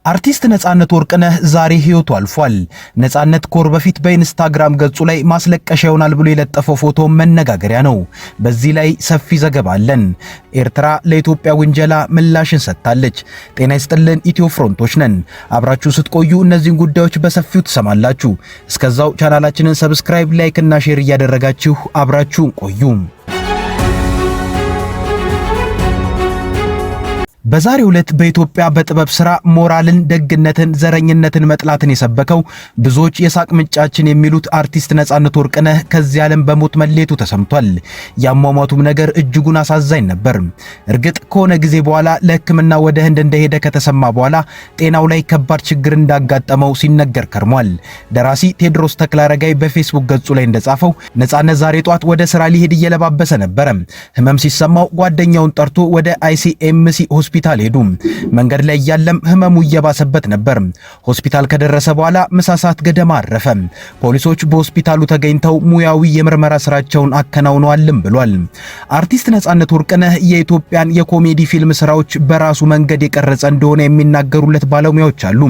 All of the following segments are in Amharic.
አርቲስት ነጻነት ወርቅነህ ዛሬ ህይወቱ አልፏል። ነጻነት ኮር በፊት በኢንስታግራም ገጹ ላይ ማስለቀሻ ይሆናል ብሎ የለጠፈው ፎቶ መነጋገሪያ ነው። በዚህ ላይ ሰፊ ዘገባ አለን። ኤርትራ ለኢትዮጵያ ውንጀላ ምላሽን ሰጥታለች። ጤና ይስጥልን ኢትዮ ፍሮንቶች ነን። አብራችሁ ስትቆዩ እነዚህን ጉዳዮች በሰፊው ትሰማላችሁ። እስከዛው ቻናላችንን ሰብስክራይብ፣ ላይክ እና ሼር እያደረጋችሁ አብራችሁን ቆዩ። በዛሬው ዕለት በኢትዮጵያ በጥበብ ሥራ ሞራልን፣ ደግነትን፣ ዘረኝነትን መጥላትን የሰበከው ብዙዎች የሳቅ ምንጫችን የሚሉት አርቲስት ነጻነት ወርቅነህ ከዚህ ዓለም በሞት መለየቱ ተሰምቷል። ያሟሟቱም ነገር እጅጉን አሳዛኝ ነበር። እርግጥ ከሆነ ጊዜ በኋላ ለሕክምና ወደ ህንድ እንደሄደ ከተሰማ በኋላ ጤናው ላይ ከባድ ችግር እንዳጋጠመው ሲነገር ከርሟል። ደራሲ ቴዎድሮስ ተክለአረጋይ በፌስቡክ ገጹ ላይ እንደጻፈው ነጻነት ዛሬ ጧት ወደ ሥራ ሊሄድ እየለባበሰ ነበር። ህመም ሲሰማው ጓደኛውን ጠርቶ ወደ ICMC ሆስፒታል ሄዱ። መንገድ ላይ ያለም ህመሙ እየባሰበት ነበር። ሆስፒታል ከደረሰ በኋላ ምሳ ሰዓት ገደማ አረፈ። ፖሊሶች በሆስፒታሉ ተገኝተው ሙያዊ የምርመራ ስራቸውን አከናውነዋልም ብሏል። አርቲስት ነጻነት ወርቅነህ የኢትዮጵያን የኮሜዲ ፊልም ስራዎች በራሱ መንገድ የቀረጸ እንደሆነ የሚናገሩለት ባለሙያዎች አሉ።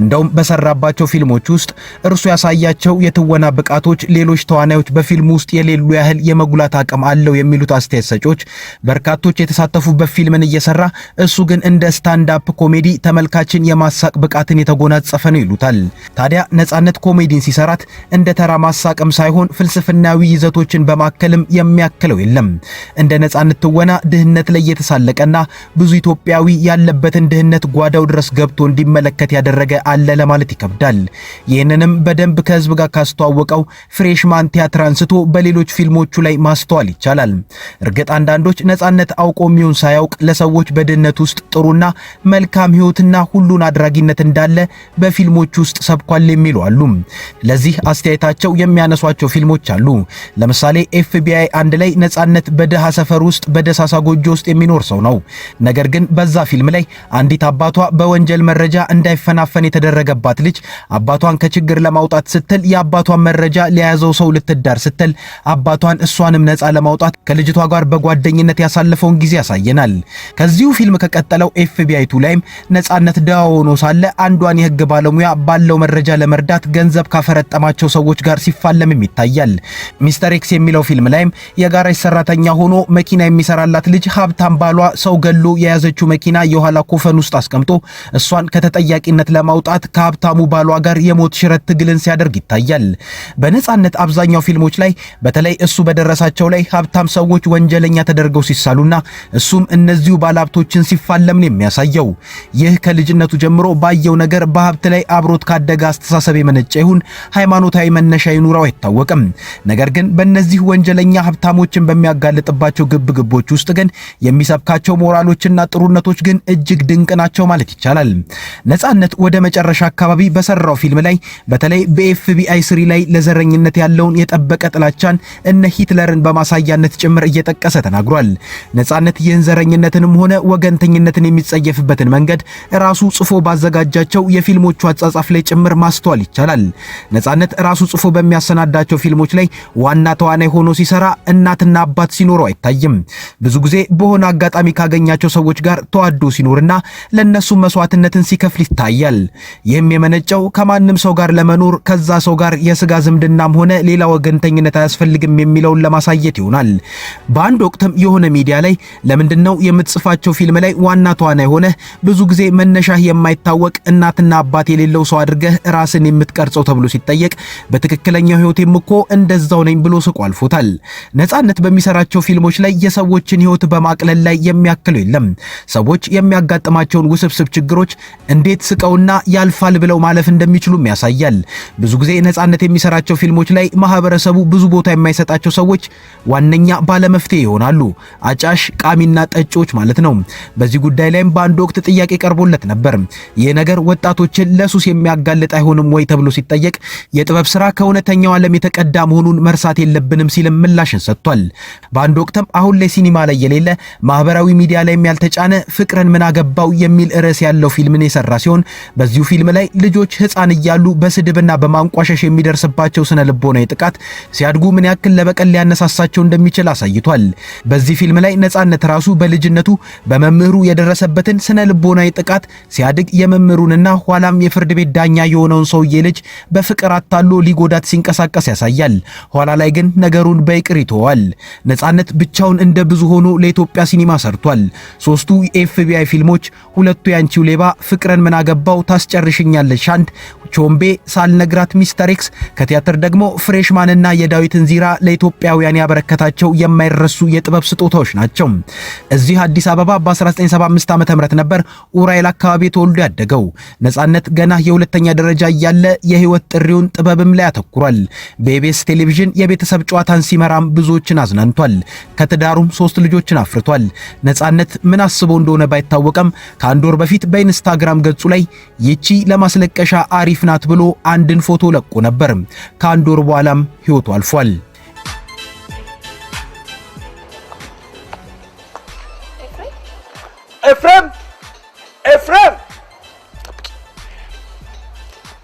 እንደውም በሰራባቸው ፊልሞች ውስጥ እርሱ ያሳያቸው የትወና ብቃቶች ሌሎች ተዋናዮች በፊልሙ ውስጥ የሌሉ ያህል የመጉላት አቅም አለው የሚሉት አስተያየት ሰጪዎች በርካቶች የተሳተፉበት ፊልምን እየሰራ እሱ ግን እንደ ስታንድ አፕ ኮሜዲ ተመልካችን የማሳቅ ብቃትን የተጎናጸፈ ነው ይሉታል። ታዲያ ነጻነት ኮሜዲን ሲሰራት እንደ ተራ ማሳቅም ሳይሆን ፍልስፍናዊ ይዘቶችን በማከልም የሚያክለው የለም። እንደ ነጻነት ትወና ድህነት ላይ የተሳለቀና ብዙ ኢትዮጵያዊ ያለበትን ድህነት ጓዳው ድረስ ገብቶ እንዲመለከት ያደረገ አለ ለማለት ይከብዳል። ይህንንም በደንብ ከህዝብ ጋር ካስተዋወቀው ፍሬሽማን ቲያትር አንስቶ በሌሎች ፊልሞቹ ላይ ማስተዋል ይቻላል። እርግጥ አንዳንዶች ነጻነት አውቆ የሚሆን ሳያውቅ ለሰዎች በድህነት ውስጥ ጥሩና መልካም ህይወትና ሁሉን አድራጊነት እንዳለ በፊልሞች ውስጥ ሰብኳል የሚሉ አሉ። ለዚህ አስተያየታቸው የሚያነሷቸው ፊልሞች አሉ። ለምሳሌ FBI አንድ ላይ ነጻነት በደሃ ሰፈር ውስጥ በደሳሳ ጎጆ ውስጥ የሚኖር ሰው ነው። ነገር ግን በዛ ፊልም ላይ አንዲት አባቷ በወንጀል መረጃ እንዳይፈናፈን የተደረገባት ልጅ አባቷን ከችግር ለማውጣት ስትል የአባቷን መረጃ ለያዘው ሰው ልትዳር ስትል አባቷን እሷንም ነፃ ለማውጣት ከልጅቷ ጋር በጓደኝነት ያሳለፈውን ጊዜ ያሳየናል። ከዚሁ ፊልም ከቀጠለው FBI 2 ላይም ነጻነት ደሃ ሆኖ ሳለ አንዷን የህግ ባለሙያ ባለው መረጃ ለመርዳት ገንዘብ ካፈረጠማቸው ሰዎች ጋር ሲፋለምም ይታያል። ሚስተር ኤክስ የሚለው ፊልም ላይም የጋራጅ ሰራተኛ ሆኖ መኪና የሚሰራላት ልጅ ሀብታም ባሏ ሰው ገሎ የያዘችው መኪና የኋላ ኮፈን ውስጥ አስቀምጦ እሷን ከተጠያቂነት ለማውጣት ከሀብታሙ ባሏ ጋር የሞት ሽረት ትግልን ሲያደርግ ይታያል። በነጻነት አብዛኛው ፊልሞች ላይ በተለይ እሱ በደረሳቸው ላይ ሀብታም ሰዎች ወንጀለኛ ተደርገው ሲሳሉና እሱም እነዚሁ ባለሀብቶችን ሲፋለም ነው የሚያሳየው። ይህ ከልጅነቱ ጀምሮ ባየው ነገር በሀብት ላይ አብሮት ካደገ አስተሳሰብ የመነጨ ይሁን ሃይማኖታዊ መነሻ ይኑራው አይታወቅም። ነገር ግን በእነዚህ ወንጀለኛ ሀብታሞችን በሚያጋልጥባቸው ግብግቦች ውስጥ ግን የሚሰብካቸው ሞራሎችና ጥሩነቶች ግን እጅግ ድንቅ ናቸው ማለት ይቻላል። ነጻነት ወደ መጨረሻ አካባቢ በሰራው ፊልም ላይ በተለይ በFBI 3 ላይ ለዘረኝነት ያለውን የጠበቀ ጥላቻን እነ ሂትለርን በማሳያነት ጭምር እየጠቀሰ ተናግሯል። ነጻነት ይህን ዘረኝነትንም ሆነ ወገንተኝነትን የሚጸየፍበትን መንገድ ራሱ ጽፎ ባዘጋጃቸው የፊልሞቹ አጻጻፍ ላይ ጭምር ማስተዋል ይቻላል። ነጻነት ራሱ ጽፎ በሚያሰናዳቸው ፊልሞች ላይ ዋና ተዋናይ ሆኖ ሲሰራ እናትና አባት ሲኖረው አይታይም። ብዙ ጊዜ በሆነ አጋጣሚ ካገኛቸው ሰዎች ጋር ተዋዶ ሲኖርና ለነሱ መስዋዕትነትን ሲከፍል ይታያል። ይህም የመነጨው ከማንም ሰው ጋር ለመኖር ከዛ ሰው ጋር የስጋ ዝምድናም ሆነ ሌላ ወገንተኝነት አያስፈልግም የሚለውን ለማሳየት ይሆናል። በአንድ ወቅትም የሆነ ሚዲያ ላይ ለምንድነው የምትጽፋቸው ፊልም ላይ ዋና ተዋናይ ሆነ ብዙ ጊዜ መነሻህ የማይታወቅ እናትና አባት የሌለው ሰው አድርገህ ራስን የምትቀርጸው ተብሎ ሲጠየቅ በትክክለኛው ህይወቴም እኮ እንደዛው ነኝ ብሎ ስቆ አልፎታል። ነጻነት በሚሰራቸው ፊልሞች ላይ የሰዎችን ህይወት በማቅለል ላይ የሚያክለው የለም። ሰዎች የሚያጋጥማቸውን ውስብስብ ችግሮች እንዴት ስቀውና ያልፋል ብለው ማለፍ እንደሚችሉም ያሳያል። ብዙ ጊዜ ነጻነት የሚሰራቸው ፊልሞች ላይ ማህበረሰቡ ብዙ ቦታ የማይሰጣቸው ሰዎች ዋነኛ ባለመፍትሄ ይሆናሉ። አጫሽ፣ ቃሚና ጠጮች ማለት ነው። በዚህ ጉዳይ ላይም በአንድ ወቅት ጥያቄ ቀርቦለት ነበር። ይህ ነገር ወጣቶችን ለሱስ የሚያጋልጥ አይሆንም ወይ ተብሎ ሲጠየቅ የጥበብ ስራ ከእውነተኛው ዓለም የተቀዳ መሆኑን መርሳት የለብንም ሲልም ምላሽን ሰጥቷል። በአንድ ወቅትም አሁን ላይ ሲኒማ ላይ የሌለ ማህበራዊ ሚዲያ ላይ ያልተጫነ ፍቅርን ምን አገባው የሚል ርዕስ ያለው ፊልምን የሰራ ሲሆን በዚሁ ፊልም ላይ ልጆች ህፃን እያሉ በስድብና በማንቋሸሽ የሚደርስባቸው ስነ ልቦናዊ ጥቃት ሲያድጉ ምን ያክል ለበቀል ሊያነሳሳቸው እንደሚችል አሳይቷል። በዚህ ፊልም ላይ ነጻነት ራሱ በልጅነቱ በመምህሩ መምህሩ የደረሰበትን ስነ ልቦናዊ ጥቃት ሲያድግ የመምህሩንና ኋላም የፍርድ ቤት ዳኛ የሆነውን ሰውዬ ልጅ በፍቅር አታሎ ሊጎዳት ሲንቀሳቀስ ያሳያል። ኋላ ላይ ግን ነገሩን በይቅር ይተዋል። ነጻነት ብቻውን እንደ ብዙ ሆኖ ለኢትዮጵያ ሲኒማ ሰርቷል። 3ቱ የኤፍቢአይ ፊልሞች፣ 2ቱ ያንቺው ሌባ፣ ፍቅርን ምን አገባው፣ ታስጨርሽኛለሽ አንድ፣ ቾምቤ፣ ሳልነግራት፣ ሚስተር ኤክስ፣ ከቲያትር ደግሞ ፍሬሽማንና የዳዊትን ዚራ ለኢትዮጵያውያን ያበረከታቸው የማይረሱ የጥበብ ስጦታዎች ናቸው። እዚህ አዲስ አበባ በ1975 ዓ.ም ነበር ኡራኤል አካባቢ ተወልዶ ያደገው። ነጻነት ገና የሁለተኛ ደረጃ እያለ የህይወት ጥሪውን ጥበብም ላይ አተኩሯል። በኢቢኤስ ቴሌቪዥን የቤተሰብ ጨዋታን ሲመራም ብዙዎችን አዝናንቷል። ከትዳሩም 3 ልጆችን አፍርቷል። ነጻነት ምን አስቦ እንደሆነ ባይታወቅም ከአንድ ወር በፊት በኢንስታግራም ገጹ ላይ ይቺ ለማስለቀሻ አሪፍ ናት ብሎ አንድን ፎቶ ለቆ ነበር። ከአንድ ወር በኋላም ህይወቱ አልፏል። ኤፍሬም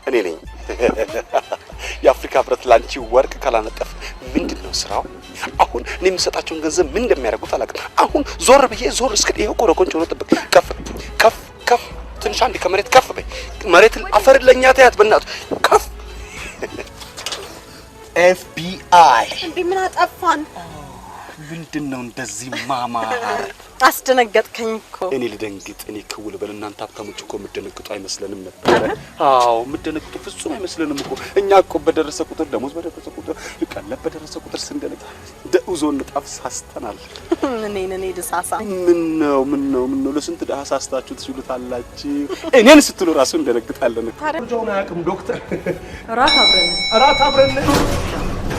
እኔ ነኝ። የአፍሪካ ህብረት ላንቺ ወርቅ ካላነጠፍ ምንድነው ስራው? አሁን እኔ የምሰጣቸውን ገንዘብ ምን እንደሚያደርጉት አላውቅም። አሁን ዞር ብዬ ዞር እስከ ይሄው ኮረኮንቾ ነው። ጥብቅ ከፍ ከፍ ከፍ ትንሽ አንዴ ከመሬት ከፍ በይ። መሬት አፈር ለኛ ታያት በእናቱ ከፍ። ኤፍቢአይ እንዴ ምን አጠፋን? ምንድነው እንደዚህ ማማር? አስደነገጥከኝ እኮ። እኔ ልደንግጥ? እኔ ክውል በል። እናንተ ሀብታሞች እኮ የምትደነግጡ አይመስለንም ነበር። አዎ የምትደነግጡ ፍጹም አይመስለንም እኮ። እኛ እኮ በደረሰ ቁጥር ደሞዝ በደረሰ ቁጥር ቀለብ በደረሰ ቁጥር ስንደነግጥ ደኡዞን ጣፍ ሳስተናል። እኔ ድሳሳ ምን ነው ለስንት ደሃ ሳስታችሁ ትችሉታላችሁ? እኔን ስትሉ ራሱ እንደነግጣለን። ጆና ያቅም ዶክተር እራት አብረን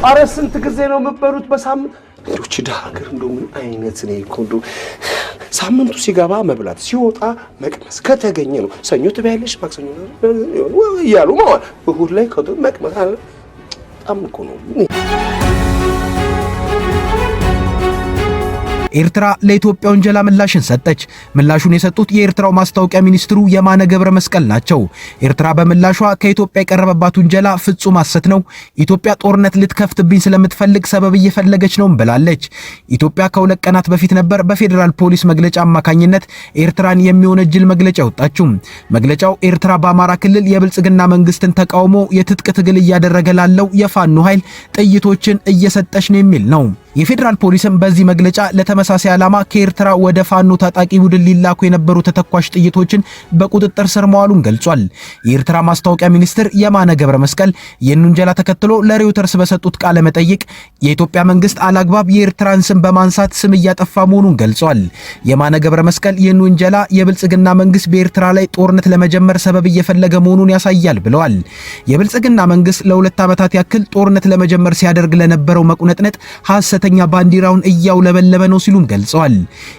አረ ስንት ጊዜ ነው የምትበሉት በሳምንት? ሌሎች ደሃ ሀገር እንደው ምን አይነት ነው እኮ እንደው ሳምንቱ ሲገባ መብላት ሲወጣ መቅመስ ከተገኘ ነው። ሰኞ ትበያለሽ፣ ማክሰኞ ያሉ ማለት እሁድ ላይ መቅመስ አለ። በጣም እኮ ነው። ኤርትራ ለኢትዮጵያ ወንጀላ ምላሽን ሰጠች። ምላሹን የሰጡት የኤርትራው ማስታወቂያ ሚኒስትሩ የማነ ገብረ መስቀል ናቸው። ኤርትራ በምላሿ ከኢትዮጵያ የቀረበባት ወንጀላ ፍጹም ሐሰት ነው፣ ኢትዮጵያ ጦርነት ልትከፍትብኝ ስለምትፈልግ ሰበብ እየፈለገች ነው ብላለች። ኢትዮጵያ ከሁለት ቀናት በፊት ነበር በፌዴራል ፖሊስ መግለጫ አማካኝነት ኤርትራን የሚወነጅል መግለጫ ያወጣችው። መግለጫው ኤርትራ በአማራ ክልል የብልጽግና መንግስትን ተቃውሞ የትጥቅ ትግል እያደረገ ላለው የፋኖ ኃይል ጥይቶችን እየሰጠች ነው የሚል ነው። የፌዴራል ፖሊስም በዚህ መግለጫ ለተመሳሳይ ዓላማ ከኤርትራ ወደ ፋኖ ታጣቂ ቡድን ሊላኩ የነበሩ ተተኳሽ ጥይቶችን በቁጥጥር ስር መዋሉን ገልጿል። የኤርትራ ማስታወቂያ ሚኒስትር የማነ ገብረ መስቀል ይህን ውንጀላ ተከትሎ ለሬውተርስ በሰጡት ቃለ መጠይቅ የኢትዮጵያ መንግስት አላግባብ የኤርትራን ስም በማንሳት ስም እያጠፋ መሆኑን ገልጿል። የማነ ገብረ መስቀል ይህን ውንጀላ የብልጽግና መንግስት በኤርትራ ላይ ጦርነት ለመጀመር ሰበብ እየፈለገ መሆኑን ያሳያል ብለዋል። የብልጽግና መንግስት ለ2 ዓመታት ያክል ጦርነት ለመጀመር ሲያደርግ ለነበረው መቁነጥነጥ ሐሰተኛ ባንዲራውን እያውለበለበ ነው ሲሉም ገልጸዋል።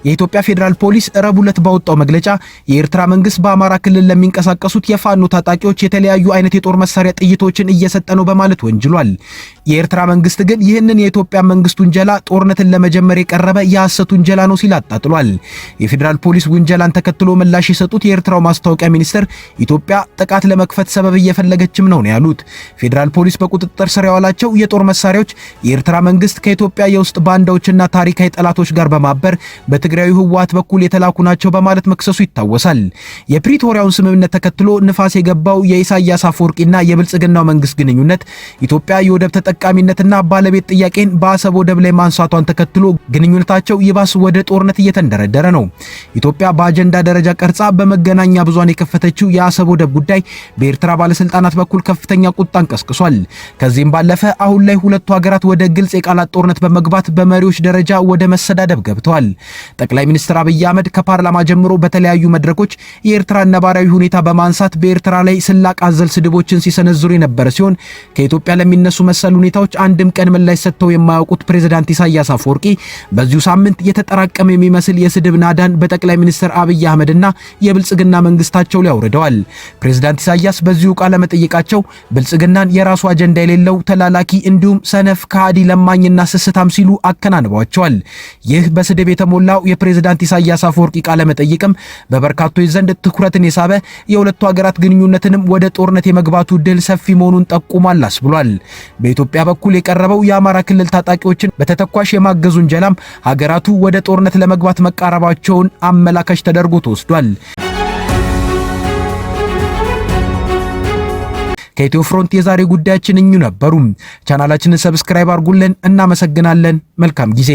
የኢትዮጵያ ፌዴራል ፖሊስ ረቡዕ ዕለት ባወጣው መግለጫ የኤርትራ መንግስት በአማራ ክልል ለሚንቀሳቀሱት የፋኖ ታጣቂዎች የተለያዩ አይነት የጦር መሳሪያ ጥይቶችን እየሰጠ ነው በማለት ወንጅሏል። የኤርትራ መንግስት ግን ይህንን የኢትዮጵያ መንግስት ውንጀላ ጦርነትን ለመጀመር የቀረበ የሐሰት ውንጀላ ነው ሲል አጣጥሏል። የፌዴራል ፖሊስ ውንጀላን ተከትሎ ምላሽ የሰጡት የኤርትራው ማስታወቂያ ሚኒስትር ኢትዮጵያ ጥቃት ለመክፈት ሰበብ እየፈለገችም ነው ያሉት። ፌዴራል ፖሊስ በቁጥጥር ስር ያዋላቸው የጦር መሳሪያዎች የኤርትራ መንግስት ከኢትዮጵያ የውስጥ ባንዳዎችና ታሪካዊ ጠላቶች ጋር በማበር በትግራዩ ህወሓት በኩል የተላኩ ናቸው በማለት መክሰሱ ይታወሳል። የፕሪቶሪያውን ስምምነት ተከትሎ ንፋስ የገባው የኢሳያስ አፈወርቂና የብልጽግናው መንግስት ግንኙነት ኢትዮጵያ የወደብ ተጠቃሚነትና ባለቤት ጥያቄን በአሰብ ወደብ ላይ ማንሳቷን ተከትሎ ግንኙነታቸው ይባስ ወደ ጦርነት እየተንደረደረ ነው። ኢትዮጵያ በአጀንዳ ደረጃ ቀርጻ በመገናኛ ብዙሃን የከፈተችው የአሰብ ወደብ ጉዳይ በኤርትራ ባለስልጣናት በኩል ከፍተኛ ቁጣን ቀስቅሷል። ከዚህም ባለፈ አሁን ላይ ሁለቱ ሀገራት ወደ ግልጽ የቃላት ጦርነት በመግባት በመሪዎች ደረጃ ወደ መሰዳደብ ገብተዋል። ጠቅላይ ሚኒስትር አብይ አህመድ ከፓርላማ ጀምሮ በተለያዩ መድረኮች የኤርትራ ነባራዊ ሁኔታ በማንሳት በኤርትራ ላይ ስላቅ አዘል ስድቦችን ሲሰነዝሩ የነበረ ሲሆን ከኢትዮጵያ ለሚነሱ መሰል ሁኔታዎች አንድም ቀን ምላሽ ሰጥተው የማያውቁት ፕሬዝዳንት ኢሳያስ አፈወርቂ በዚሁ ሳምንት የተጠራቀመ የሚመስል የስድብ ናዳን በጠቅላይ ሚኒስትር አብይ አህመድና የብልጽግና መንግስታቸው ላይ አውርደዋል። ፕሬዝዳንት ኢሳያስ በዚሁ ቃለ መጠይቃቸው ብልጽግናን የራሱ አጀንዳ የሌለው ተላላኪ እንዲሁም ሰነፍ ከሃዲ ለማኝና ስስታም ሲሉ አከናንበዋቸዋል። ይህ በስድብ የተሞላው የፕሬዝዳንት ኢሳያስ አፈወርቂ ቃለ መጠይቅም በበርካቶች ዘንድ ትኩረትን የሳበ የሁለቱ ሀገራት ግንኙነትንም ወደ ጦርነት የመግባቱ ድል ሰፊ መሆኑን ጠቁሟል ብሏል። በኢትዮጵያ በኢትዮጵያ በኩል የቀረበው የአማራ ክልል ታጣቂዎችን በተተኳሽ የማገዙ ወንጀላም ሀገራቱ ወደ ጦርነት ለመግባት መቃረባቸውን አመላካች ተደርጎ ተወስዷል። ከኢትዮ ፍሮንት የዛሬ ጉዳያችን እኙ ነበሩ። ቻናላችንን ሰብስክራይብ አድርጉልን። እናመሰግናለን። መልካም ጊዜ